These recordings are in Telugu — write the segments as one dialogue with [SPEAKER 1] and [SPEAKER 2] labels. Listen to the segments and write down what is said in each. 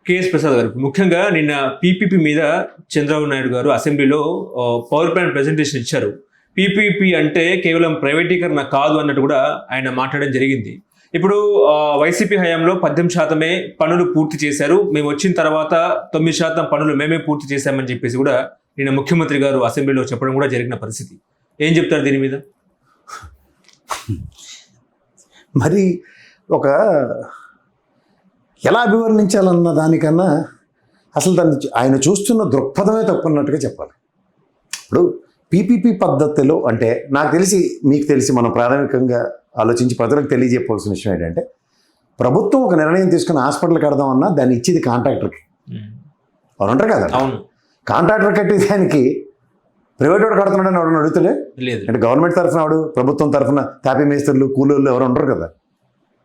[SPEAKER 1] కేఎస్ ప్రసాద్ గారు, ముఖ్యంగా నిన్న పీపీపీ మీద చంద్రబాబు నాయుడు గారు అసెంబ్లీలో పవర్ ప్లాంట్ ప్రెజెంటేషన్ ఇచ్చారు. పీపీపీ అంటే కేవలం ప్రైవేటీకరణ కాదు అన్నట్టు కూడా ఆయన మాట్లాడడం జరిగింది. ఇప్పుడు వైసీపీ హయాంలో 18% పనులు పూర్తి చేశారు, మేము వచ్చిన తర్వాత 9% పనులు మేమే పూర్తి చేశామని చెప్పేసి కూడా నిన్న ముఖ్యమంత్రి గారు అసెంబ్లీలో చెప్పడం కూడా జరిగిన పరిస్థితి. ఏం చెప్తారు దీని మీద?
[SPEAKER 2] మరి ఒక ఎలా అభివర్ణించాలన్న దానికన్నా అసలు దాన్ని ఆయన చూస్తున్న దృక్పథమే తప్పున్నట్టుగా చెప్పాలి. ఇప్పుడు పీపీపీ పద్ధతిలో అంటే నాకు తెలిసి మీకు తెలిసి మనం ప్రాథమికంగా ఆలోచించి ప్రజలకు తెలియజెప్పవలసిన విషయం ఏంటంటే, ప్రభుత్వం ఒక నిర్ణయం తీసుకుని హాస్పిటల్ కడదామన్నా దాన్ని ఇచ్చేది కాంట్రాక్టర్కి. అవును అంటారు కదా, కాంట్రాక్టర్ కట్టే దానికి ప్రైవేట్ వాడు కడుతున్నాడని ఎవరు అడుగుతలే. అంటే గవర్నమెంట్ తరఫున వాడు, ప్రభుత్వం తరఫున తాపీ మేస్త్రులు, కూలీలు ఎవరు ఉండరు కదా.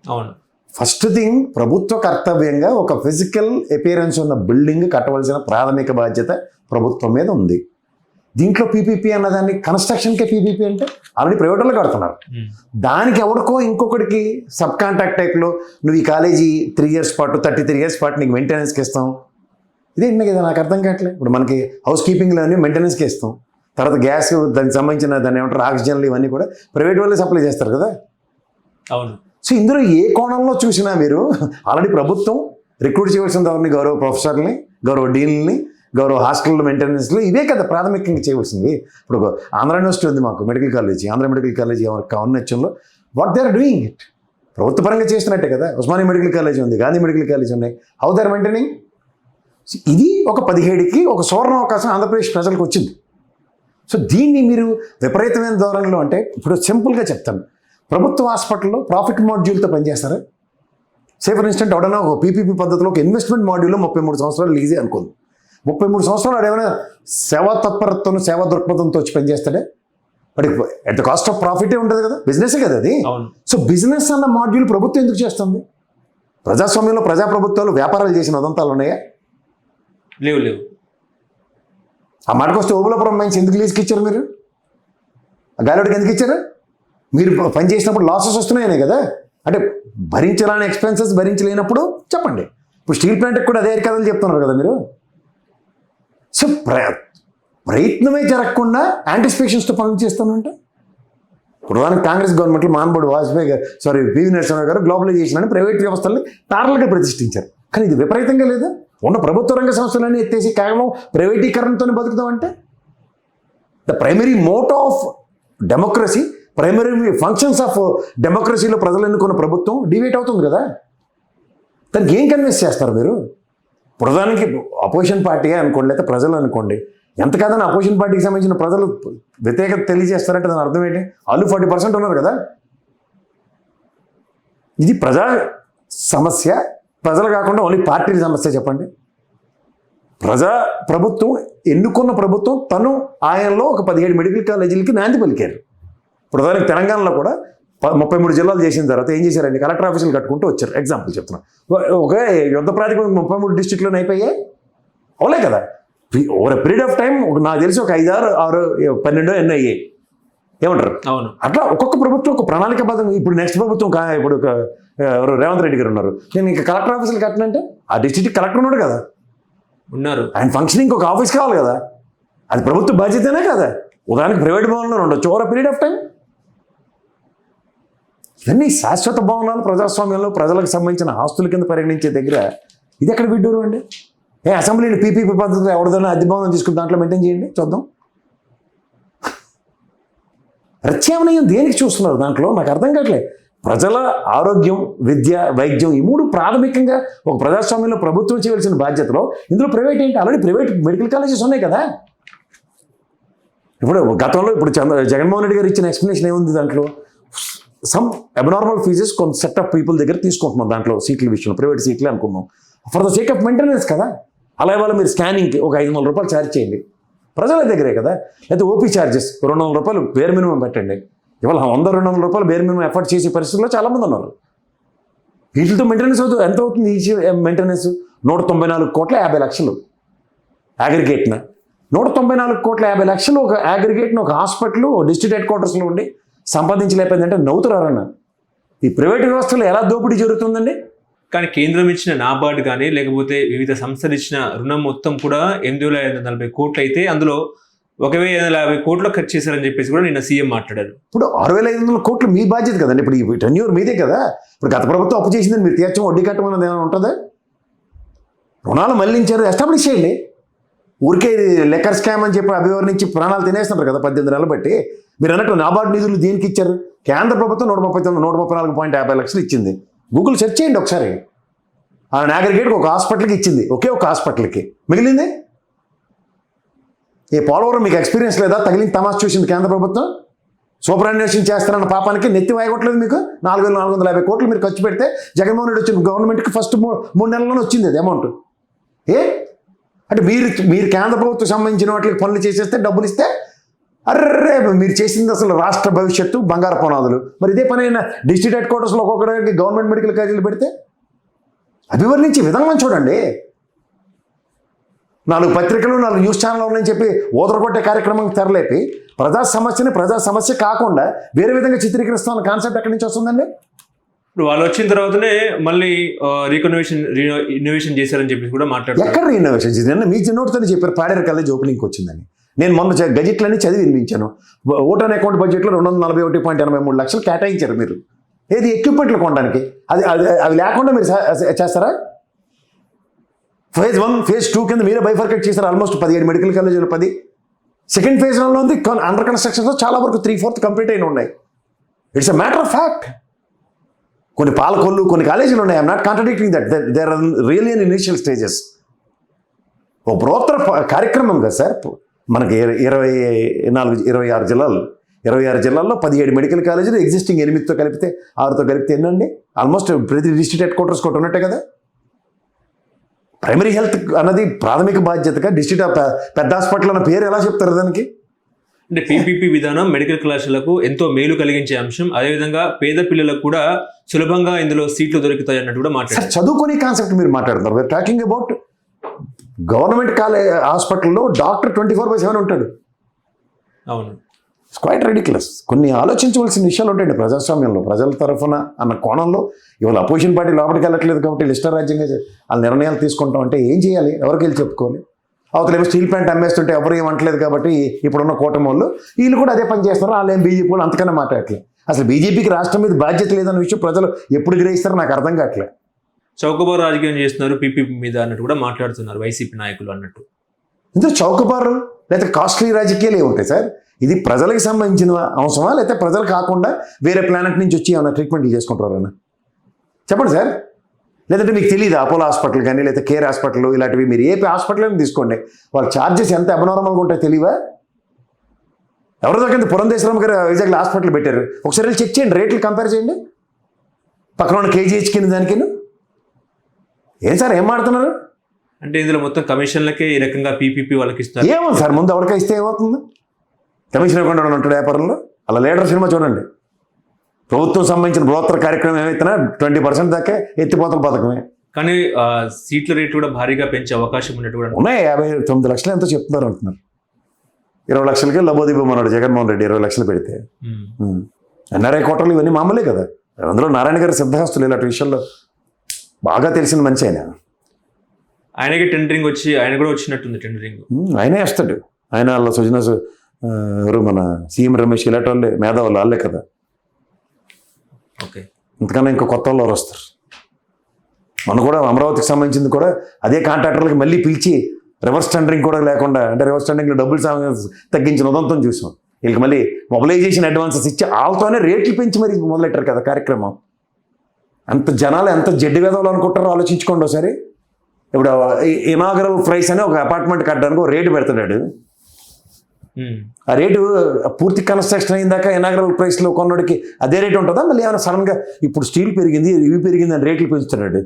[SPEAKER 1] అవును.
[SPEAKER 2] ఫస్ట్ థింగ్, ప్రభుత్వ కర్తవ్యంగా ఒక ఫిజికల్ అపియరెన్స్ ఉన్న బిల్డింగ్ కట్టవలసిన ప్రాథమిక బాధ్యత ప్రభుత్వం మీద ఉంది. దీంట్లో పీపీపీ అన్నదాన్ని కన్స్ట్రక్షన్కే పీపీపీ అంటే ఆల్రెడీ ప్రైవేట్ వాళ్ళు కడుతున్నారు. దానికి ఎవరికో ఇంకొకటికి సబ్ కాంట్రాక్ట్ టైప్లో నువ్వు ఈ కాలేజీ 3 years పాటు 33 years పాటు నీకు మెయింటెనెన్స్కి ఇస్తాం. ఇదేంటి కదా నాకు అర్థం కావట్లేదు. ఇప్పుడు మనకి హౌస్ కీపింగ్లోని మెయింటెనెన్స్కి ఇస్తాం, తర్వాత గ్యాస్ దానికి సంబంధించిన దాన్ని ఏమంటారు ఆక్సిజన్లు ఇవన్నీ కూడా ప్రైవేట్ వాళ్ళే సప్లై చేస్తారు కదా.
[SPEAKER 1] అవును.
[SPEAKER 2] సో ఇందులో ఏ కోణంలో చూసినా మీరు ఆల్రెడీ ప్రభుత్వం రిక్రూట్ చేయవలసిన ఎవరిని, గౌరవ ప్రొఫెసర్ని, గౌరవ డీన్ని, గౌరవ హాస్టల్ మెయింటెనెన్స్లు, ఇవే కదా ప్రాథమికంగా చేయవలసింది. ఇప్పుడు ఆంధ్ర యూనివర్సిటీ ఉంది మాకు, medical college, Andhra medical college ఔన్నత్యంలో what they are doing it ప్రభుత్వ పరంగా చేస్తున్నట్టే కదా. ఉస్మానియా మెడికల్ కాలేజీ ఉంది, గాంధీ మెడికల్ కాలేజీ ఉన్నాయి. How they are maintaining. ఇది ఒక 17కి ఒక సువర్ణ అవకాశం ఆంధ్రప్రదేశ్ ప్రజలకు వచ్చింది. సో దీన్ని మీరు విపరీతమైన ధోరణిలో, అంటే ఇప్పుడు సింపుల్గా చెప్తాను, ప్రభుత్వ హాస్పిటల్లో ప్రాఫిట్ మాడ్యూల్తో పనిచేస్తారా? సే ఫర్ ఇన్స్టెంట్ ఎవడన్నా ఒక పీపీపీ పద్ధతిలో ఒక ఇన్వెస్ట్మెంట్ మాడ్యూల్లో 33 సంవత్సరాలు లీజే అనుకుంది. 33 సంవత్సరాలు వాడు సేవా తత్పరతను, సేవా దృక్పథంతో వచ్చి పనిచేస్తాడే, వాడికి ఎట్ ద కాస్ట్ ఆఫ్ ప్రాఫిటే ఉంటుంది కదా. బిజినెస్ కదా అది. సో బిజినెస్ అన్న మాడ్యూల్ ప్రభుత్వం ఎందుకు చేస్తుంది? ప్రజాస్వామ్యంలో ప్రజాప్రభుత్వాలు వ్యాపారాలు చేసిన ఉదంతాలు ఉన్నాయా?
[SPEAKER 1] లేవు.
[SPEAKER 2] ఆ మాటకు వస్తే ఓబులాపురం మైన్స్ ఎందుకు లీజ్కి ఇచ్చారు మీరు? ఆ గాలివాడికి ఎందుకు ఇచ్చారు? మీరు పని చేసినప్పుడు లాసెస్ వస్తున్నాయనే కదా. అంటే భరించలేని ఎక్స్పెన్సెస్ భరించలేనప్పుడు చెప్పండి. ఇప్పుడు స్టీల్ ప్లాంట్కి కూడా అదే కథలు చెప్తున్నారు కదా మీరు. సో ప్రయత్నమే జరగకుండా యాంటిసిపేషన్స్తో పనులు చేస్తానంటే, ప్రధానికి కాంగ్రెస్ గవర్నమెంట్లో మహానుభావుడు వాజ్పేయి గారు, పివి నరసింహరావు గారు గ్లోబలైజేషన్ అని ప్రైవేట్ వ్యవస్థల్ని తారలుగా ప్రతిష్ఠించారు. కానీ ఇది విపరీతంగా లేదా? ఉన్న ప్రభుత్వ రంగ సంస్థలన్నీ ఎత్తేసి కేవలం ప్రైవేటీకరణతోనే బతుకుతామంటే, the primary motto of democracy, primary functions of డెమోక్రసీలో ప్రజలు ఎన్నుకున్న ప్రభుత్వం డివేట్ అవుతుంది కదా. దానికి ఏం కన్విన్స్ చేస్తారు మీరు? ప్రధానికి అపోజిషన్ పార్టీయే అనుకోండి, లేకపోతే ప్రజలు అనుకోండి, ఎంత కాదని అపోజిషన్ పార్టీకి సంబంధించిన ప్రజలు వ్యతిరేకత తెలియజేస్తారంటే దాని అర్థం ఏంటి? వాళ్ళు 40% ఉన్నారు కదా. ఇది ప్రజా సమస్య, ప్రజలు కాకుండా ఓన్లీ పార్టీ సమస్య. చెప్పండి. ప్రభుత్వం ఎన్నుకున్న ప్రభుత్వం తను ఆయనలో ఒక 17 మెడికల్ కాలేజీలకి నాంది పలికారు. ప్రధానికి తెలంగాణలో కూడా 33 జిల్లాలు చేసిన తర్వాత ఏం చేశారండి? కలెక్టర్ ఆఫీసులు కట్టుకుంటూ వచ్చారు. ఎగ్జాంపుల్ చెప్తున్నా. ఒకే యుద్ధ ప్రాతిపదిక 33 డిస్ట్రిక్ట్లోనే అయిపోయాయి అవలే కదా. ఓవర్ పీరియడ్ ఆఫ్ టైం నాకు తెలిసి ఒక 5, 6, 12 ఎన్నో అయ్యాయి. ఏమంటారు?
[SPEAKER 1] అవును.
[SPEAKER 2] అట్లా ఒక్కొక్క ప్రభుత్వం ఒక ప్రణాళికాబద్ధంగా. ఇప్పుడు నెక్స్ట్ ప్రభుత్వం ఇప్పుడు ఎవరు రేవంత్ రెడ్డి గారు ఉన్నారు. నేను ఇంకా కలెక్టర్ ఆఫీసులు కట్టినంటే ఆ డిస్ట్రిక్ట్ కలెక్టర్ ఉన్నాడు కదా,
[SPEAKER 1] ఉన్నారు.
[SPEAKER 2] ఆయన ఫంక్షనింగ్ ఒక ఆఫీస్ కావాలి కదా. అది ప్రభుత్వ బాధ్యతనే కదా. ఉదాహరణకి ప్రైవేట్ భవనంలో ఉండొచ్చు ఓవర్ పీరియడ్ ఆఫ్ టైం. ఇవన్నీ శాశ్వత భవనాలు ప్రజాస్వామ్యంలో ప్రజలకు సంబంధించిన ఆస్తుల కింద పరిగణించే దగ్గర ఇది ఎక్కడ విడ్డూరు అండి? అసెంబ్లీని పీపీపీ పద్ధతిలో ఎవరిదైనా అద్దె భవనం తీసుకుని దాంట్లో మెయింటైన్ చేయండి చూద్దాం. ప్రత్యామ్నాయం దేనికి చూస్తున్నారు దాంట్లో? నాకు అర్థం కావట్లేదు. ప్రజల ఆరోగ్యం, విద్య, వైద్యం, ఈ 3 ప్రాథమికంగా ఒక ప్రజాస్వామ్యంలో ప్రభుత్వం చేయవలసిన బాధ్యతలో ఇందులో ప్రైవేట్ ఏంటి? ఆల్రెడీ ప్రైవేట్ మెడికల్ కాలేజెస్ ఉన్నాయి కదా. ఇప్పుడు గతంలో జగన్మోహన్ రెడ్డి గారు ఇచ్చిన ఎక్స్ప్లెనేషన్ ఏముంది దాంట్లో? సమ్ అబ్నార్మల్ ఫీజెస్ కొంత సెట్ ఆఫ్ పీపుల్ దగ్గర తీసుకుంటున్నాం దాంట్లో సీట్ల విషయంలో, ప్రైవేట్ సీట్లే అనుకున్నాం for the sake of maintenance కదా. అలా ఇవాళ మీరు స్కానింగ్కి ఒక 500 రూపాయలు ఛార్జ్ చేయండి, ప్రజల దగ్గరే కదా. లేకపోతే ఓపీ ఛార్జెస్ 200 రూపాయలు బేర్ మినిమం పెట్టండి. ఇవాళ 100-200 రూపాయలు బేర్ మినిమం ఎఫర్ట్ చేసే పరిస్థితుల్లో చాలామంది ఉన్నారు. వీటితో మెయింటెనెన్స్ ఎంత అవుతుంది? ఈచ్ మెయింటెనెన్స్ 194 కోట్ల 50 లక్షలు అగ్రిగేట్న. 194 కోట్ల 50 లక్షలు ఒక అగ్రిగేట్ను ఒక హాస్పిటల్ డిస్ట్రిక్ట్ హెడ్ క్వార్టర్స్లో ఉండి సంపాదించలేకపోయిందంటే నవ్వుతారన్న. ఈ ప్రైవేట్ వ్యవస్థలో ఎలా దోపిడీ జరుగుతుందండి?
[SPEAKER 1] కానీ కేంద్రం ఇచ్చిన నాబార్డ్ కానీ లేకపోతే వివిధ సంస్థలు ఇచ్చిన రుణం మొత్తం కూడా 8,540 కోట్లు అయితే అందులో 1,550 కోట్లు ఖర్చు చేశారని చెప్పేసి కూడా నిన్న సీఎం మాట్లాడారు.
[SPEAKER 2] ఇప్పుడు 6,500 కోట్లు మీ బాధ్యత కదండి. ఇప్పుడు ఈ టెన్యూర్ మీదే కదా. ఇప్పుడు గత ప్రభుత్వం అప్పు చేసిందని మీరు తీర్చడం, వడ్డీ కట్టమన్నది ఏమైనా ఉంటుందా? రుణాలు మళ్లించారు, ఎస్టాబ్లిష్ చేయండి. ఊరికే లెక్కర్ స్కామ్ అని చెప్పి అభివర్ణించి ప్రాణాలు తినేస్తున్నారు కదా 18 నెలలు బట్టి. మీరు అన్నట్టు నాబార్డు నిధులు దేనికి ఇచ్చారు? కేంద్ర ప్రభుత్వం 134.50 లక్షలు ఇచ్చింది. గూగుల్ సెర్చ్ చేయండి ఒకసారి. ఆ అగ్రిగేట్కి ఒక హాస్పిటల్కి ఇచ్చింది, ఒకే ఒక హాస్పిటల్కి. మిగిలింది ఏ పోలవరం మీకు ఎక్స్పీరియన్స్ లేదా? తగిలింది తమాష చూసింది కేంద్ర ప్రభుత్వం. సూపర్ అన్వేషణ చేస్తారన్న పాపానికి నెత్తి వాయగొట్టలేదు మీకు. 4,450 కోట్లు మీరు ఖర్చు పెడితే జగన్మోహన్ రెడ్డి వచ్చిన గవర్నమెంట్కి ఫస్ట్ 3 నెలల్లోనే వచ్చింది అది అమౌంట్. అంటే మీరు కేంద్ర ప్రభుత్వం సంబంధించిన వాటికి పనులు చేసేస్తే డబ్బులు ఇస్తే అర్రే మీరు చేసింది అసలు రాష్ట్ర భవిష్యత్తు బంగారు పునాదులు. మరి ఇదే పని అయినా డిస్ట్రిక్ట్ హెడ్ క్వార్టర్స్లో ఒక్కొక్కడికి గవర్నమెంట్ మెడికల్ కాలేజీలు పెడితే అభివర్ణించే విధానం చూడండి. 4 పత్రికలు 4 న్యూస్ ఛానల్ ఉన్నాయని చెప్పి ఓదరగొట్టే కార్యక్రమం తెరలేపి ప్రజా సమస్య కాకుండా వేరే విధంగా చిత్రీకరిస్తామన్న కాన్సెప్ట్ ఎక్కడి నుంచి వస్తుందండి?
[SPEAKER 1] ఇప్పుడు వాళ్ళు వచ్చిన తర్వాతనే మళ్ళీ ఇన్నోవేషన్ చేశారని చెప్పి కూడా మాట్లాడుతారు.
[SPEAKER 2] ఎక్కడ రీఇన్నోవేషన్ చేసి మీ చిన్నోటితో చెప్పారు పాడేరు కాలేజ్ ఓపెనింగ్కి వచ్చిందని. నేను మొన్న గజెట్లన్నీ చదివి వినిపించాను. ఓటాన్ అకౌంట్ బడ్జెట్లో 241.83 లక్షలు కేటాయించారు మీరు. ఏది ఎక్విప్మెంట్లు కొనడానికి. అవి లేకుండా మీరు చేస్తారా? ఫేజ్ 1 ఫేజ్ 2 కింద మీరే బైఫర్కేట్ చేశారు. ఆల్మోస్ట్ 17 మెడికల్ కాలేజీలు 10. సెకండ్ ఫేజ్లో ఉంది అండర్ కన్స్ట్రక్షన్లో చాలా వరకు 3/4 కంప్లీట్ అయిన ఉన్నాయి. It's a matter of fact. కొన్ని పాలకొల్లు కొన్ని కాలేజీలు ఉన్నాయి. I'm not contradicting that. There are really in initial stages. ఓ బృహత్తర కార్యక్రమం కదా సార్. మనకి 26 జిల్లాలు 26 జిల్లాల్లో 17 మెడికల్ కాలేజీలు ఎగ్జిస్టింగ్ 8తో కలిపితే 6తో కలిపితే ఎన్నండి? ఆల్మోస్ట్ ప్రతి డిస్ట్రిక్ట్ హెడ్ క్వార్టర్స్ ఒకటి ఉన్నట్టే కదా. ప్రైమరీ హెల్త్ అన్నది ప్రాథమిక బాధ్యతగా డిస్ట్రిక్ట్ పెద్ద హాస్పిటల్ అన్న పేరు ఎలా చెప్తారు దానికి?
[SPEAKER 1] అంటే పీపీపీ విధానం మెడికల్ కళాశాలకు ఎంతో మేలు కలిగించే అంశం. అదేవిధంగా పేద పిల్లలకు కూడా సులభంగా ఇందులో సీట్లు దొరుకుతాయి అన్నట్టు కూడా మాట్లాడారు.
[SPEAKER 2] చదువుకునే కాన్సెప్ట్ మీరు మాట్లాడుతున్నారు. వీఆర్ టాకింగ్ అబౌట్ గవర్నమెంట్ హాస్పిటల్లో డాక్టర్ 24/7 ఉంటాడు.
[SPEAKER 1] అవును,
[SPEAKER 2] ఇట్స్ క్వైట్ రెడిక్యులస్. కొన్ని ఆలోచించవలసిన విషయాలు ఉంటాయండి ప్రజాస్వామ్యంలో. ప్రజల తరఫున అన్న కోణంలో ఇవాళ అపోజిషన్ పార్టీ లోపలికి వెళ్ళట్లేదు కాబట్టి ఇష్టారాజ్యంగా వాళ్ళ నిర్ణయాలు తీసుకుంటాం అంటే ఏం చేయాలి? ఎవరికి వెళ్ళి చెప్పుకోవాలి? అవతలేమో స్టీల్ ప్లాంట్ అమ్మేస్తుంటే ఎవరు ఏమంటలేదు కాబట్టి ఇప్పుడున్న కూటమి వాళ్ళు వీళ్ళు కూడా అదే పని చేస్తున్నారు. వాళ్ళు ఏం బీజేపీ వాళ్ళు అంతకన్నా మాట్లాడట్లేదు. అసలు బీజేపీకి రాష్ట్రం మీద బాధ్యత లేదన్న విషయం ప్రజలు ఎప్పుడు గ్రహిస్తారో నాకు అర్థం కావట్లేదు.
[SPEAKER 1] చౌకబారు రాజకీయం చేస్తున్నారు పీపీపీ మీద అన్నట్టు కూడా మాట్లాడుతున్నారు వైసీపీ నాయకులు అన్నట్టు.
[SPEAKER 2] ఇందులో చౌకబారు లేదా కాస్ట్లీ రాజకీయాలు ఏముంటాయి సార్? ఇది ప్రజలకు సంబంధించిన అవసరమా లేకపోతే ప్రజలు కాకుండా వేరే ప్లానెట్ నుంచి వచ్చి ఏమైనా ట్రీట్మెంట్లు చేసుకుంటారన్నా చెప్పండి సార్. లేదంటే మీకు తెలియదు అపోలో హాస్పిటల్ కానీ లేదా కేర్ హాస్పిటల్ ఇలాంటివి మీరు ఏ హాస్పిటల్ అని తీసుకోండి, వాళ్ళ ఛార్జెస్ ఎంత అబ్నార్మల్గా ఉంటాయో తెలియవా? ఎవరి దగ్గర పురంధేశ్వరమ్మ గారు వైజాగ్లో హాస్పిటల్ పెట్టారు. ఒకసారి వెళ్ళి చెక్ చేయండి, రేట్లు కంపేర్ చేయండి పక్కన ఉన్న కేజీహెచ్ కింద దానికి. ఏం సార్ ఏం మాడుతున్నారు?
[SPEAKER 1] అంటే ఇందులో మొత్తం కమిషన్లకే ఈ రకంగా పీపీపీ వాళ్ళకి ఇస్తారు.
[SPEAKER 2] ఏమో సార్ ముందు ఎవరికా ఇస్తే ఏమవుతుంది? కమిషన్ ఇవ్వకుండా ఉంటాడు వ్యాపారంలో. అలా లీడర్ సినిమా చూడండి. ప్రభుత్వం సంబంధించిన బృహత్తర కార్యక్రమం ఏమైతున్నా 20% దాకా ఎత్తిపోతల పథకమే.
[SPEAKER 1] కానీ సీట్ల రేటు కూడా భారీగా పెంచే అవకాశం ఉన్నట్టు కూడా
[SPEAKER 2] ఉన్నాయి. 59 లక్షలు ఎంతో చెప్తున్నారు అంటున్నారు. 20 లక్షలకే లబోదిబ్బమన్నాడు జగన్మోహన్ రెడ్డి 20 లక్షలు పెడితే. ఎన్ఆర్ఐ కోటలు ఇవన్నీ మామూలే కదా. అందులో నారాయణ గారి సిద్ధహస్తులు ఇలాంటి విషయాల్లో బాగా తెలిసిన మంచి ఆయన.
[SPEAKER 1] ఆయనకి టెండరింగ్ వచ్చి ఆయన కూడా వచ్చినట్టుంది టెండరింగ్.
[SPEAKER 2] ఆయనే వస్తాడు. ఆయన వాళ్ళ సుజనా ఎవరు మన సీఎం రమేష్ ఇలాంటి వాళ్ళే మేధావులు వాళ్ళే కదా.
[SPEAKER 1] ఓకే,
[SPEAKER 2] ఇంతకన్నా ఇంకా కొత్త వాళ్ళు వస్తారు. మనం కూడా అమరావతికి సంబంధించింది కూడా అదే కాంట్రాక్టర్లకి మళ్ళీ పిలిచి రివర్స్ టెండరింగ్ కూడా లేకుండా, అంటే రివర్స్ టెండరింగ్లో డబ్బులు తగ్గించిన ఉదంతం చూసాం. వీళ్ళకి మళ్ళీ మొబిలైజేషన్ అడ్వాన్సెస్ ఇచ్చి వాళ్ళతోనే రేట్లు పెంచి మరి మొదలెట్టారు కదా కార్యక్రమం. అంత జనాలు ఎంత జడ్డి వేదవాళ్ళు అనుకుంటారో ఆలోచించుకోండి ఒకసారి. ఇప్పుడు ఇనాగరల్ ప్రైస్ అని ఒక అపార్ట్మెంట్ కట్టడానికి ఒక రేటు పెడతాడు. ఆ రేటు పూర్తి కన్స్ట్రక్షన్ అయిందాక ఇనాగరల్ ప్రైస్లో కొన్నోడికి అదే రేటు ఉంటుందా? మళ్ళీ ఏమైనా సడన్గా ఇప్పుడు స్టీల్ పెరిగింది ఇవి పెరిగింది అని రేట్లు పెంచుతున్నాడు.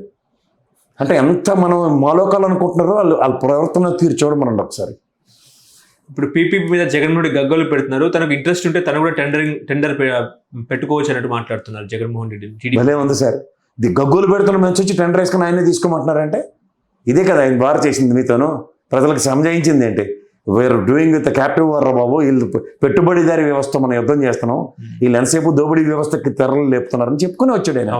[SPEAKER 2] అంటే ఎంత మనం మాలోకాలు అనుకుంటున్నారో వాళ్ళ ప్రవర్తన తీరు చూడమనండి ఒకసారి.
[SPEAKER 1] ఇప్పుడు పీపీపీ మీద జగన్మోహన్ రెడ్డి గగ్గోలు పెడుతున్నారు. తనకు ఇంట్రెస్ట్ ఉంటే తను కూడా టెండర్ పెట్టుకోవచ్చు అన్నట్టు మాట్లాడుతున్నారు జగన్మోహన్ రెడ్డి.
[SPEAKER 2] అదే ఉంది సార్. ఇది గగ్గోలు పెడుతున్న మంచి వచ్చి టెండర్ వేసుకుని ఆయనే తీసుకోమంటున్నారంటే ఇదే కదా ఆయన బార్ చేసింది మీతోను. ప్రజలకు సంజయించింది ఏంటి? We're doing with captive war బాబు. వీళ్ళు పెట్టుబడిదారి వ్యవస్థ మనం యుద్ధం చేస్తున్నాం, వీళ్ళు ఎంతసేపు దోపిడీ వ్యవస్థకి తెరలు లేపుతున్నారని చెప్పుకుని వచ్చాడు ఆయన.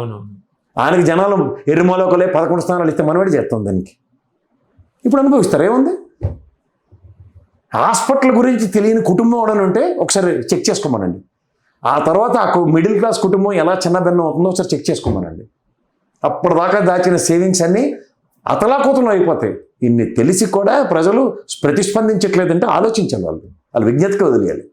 [SPEAKER 2] ఆయనకి జనాలు ఎర్రమాలోకలే 11 స్థానాలు ఇస్తే మనవాడి చేస్తాం దానికి. ఇప్పుడు అనుభవిస్తారు, ఏముంది? హాస్పిటల్ గురించి తెలియని కుటుంబం ఎవడని ఉంటే ఒకసారి చెక్ చేసుకోమనండి. ఆ తర్వాత ఆ మిడిల్ క్లాస్ కుటుంబం ఎలా చిన్న భిన్నం అవుతుందో ఒకసారి చెక్ చేసుకోమనండి. అప్పటిదాకా దాచిన సేవింగ్స్ అన్నీ అతలాకుతలం అయిపోతాయి. ఇన్ని తెలిసి కూడా ప్రజలు ప్రతిస్పందించట్లేదంటే ఆలోచించాలి, వాళ్ళు విజ్ఞతకి వదిలేయాలి.